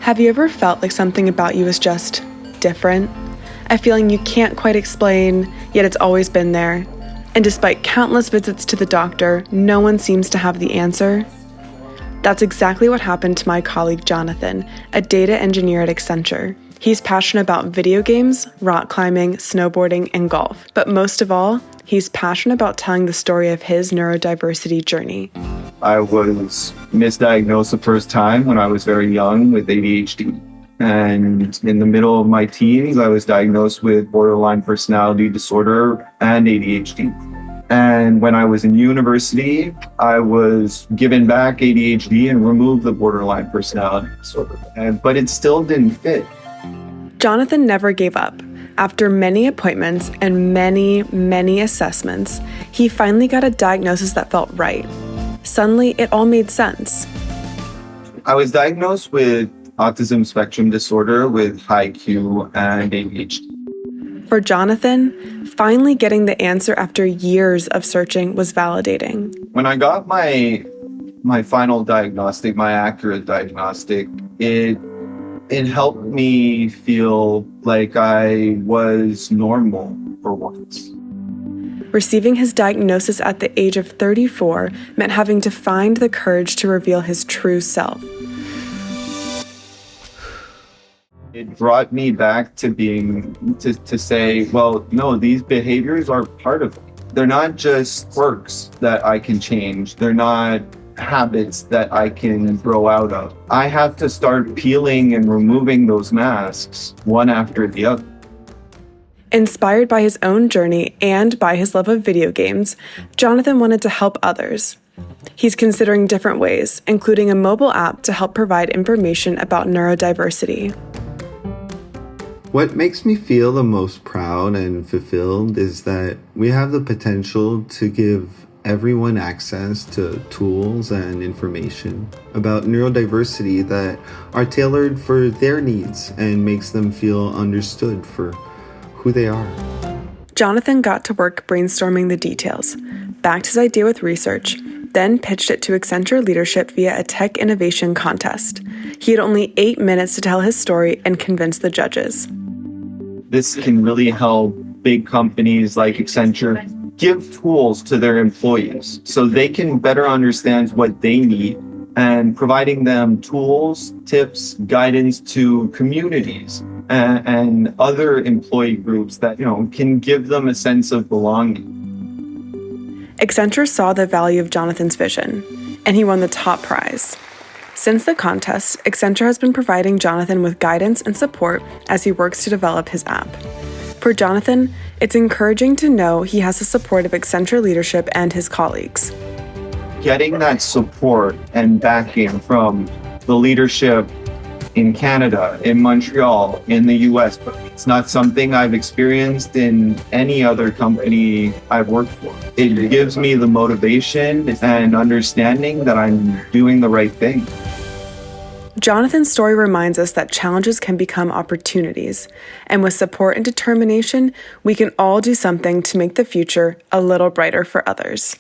Have you ever felt like something about you is just different? A feeling you can't quite explain, yet it's always been there. And despite countless visits to the doctor, no one seems to have the answer. That's exactly what happened to my colleague Jonathan, a data engineer at Accenture. He's passionate about video games, rock climbing, snowboarding, and golf. But most of all, he's passionate about telling the story of his neurodiversity journey. I was misdiagnosed the first time when I was very young with ADHD. And in the middle of my teens, I was diagnosed with borderline personality disorder and ADHD. And when I was in university, I was given back ADHD and removed the borderline personality disorder. But it still didn't fit. Jonathan never gave up. After many appointments and many assessments, he finally got a diagnosis that felt right. Suddenly, it all made sense. I was diagnosed with autism spectrum disorder with high IQ and ADHD. For Jonathan, finally getting the answer after years of searching was validating. When I got my final diagnostic, my accurate diagnostic, it helped me feel like I was normal for once. Receiving his diagnosis at the age of 34 meant having to find the courage to reveal his true self. It brought me back to to say, well, no, these behaviors are part of me. They're not just quirks that I can change. They're not habits that I can grow out of. I have to start peeling and removing those masks one after the other. Inspired by his own journey and by his love of video games, Jonathan wanted to help others. He's considering different ways, including a mobile app to help provide information about neurodiversity. What makes me feel the most proud and fulfilled is that we have the potential to give everyone access to tools and information about neurodiversity that are tailored for their needs and makes them feel understood for who they are. Jonathan got to work brainstorming the details, backed his idea with research, then pitched it to Accenture leadership via a tech innovation contest. He had only 8 minutes to tell his story and convince the judges. This can really help big companies like Accenture give tools to their employees so they can better understand what they need, and providing them tools, tips, guidance to communities and other employee groups that, can give them a sense of belonging. Accenture saw the value of Jonathan's vision, and he won the top prize. Since the contest, Accenture has been providing Jonathan with guidance and support as he works to develop his app. For Jonathan, it's encouraging to know he has the support of Accenture leadership and his colleagues. Getting that support and backing from the leadership in Canada, in Montreal, in the US, but it's not something I've experienced in any other company I've worked for. It gives me the motivation and understanding that I'm doing the right thing. Jonathan's story reminds us that challenges can become opportunities, and with support and determination, we can all do something to make the future a little brighter for others.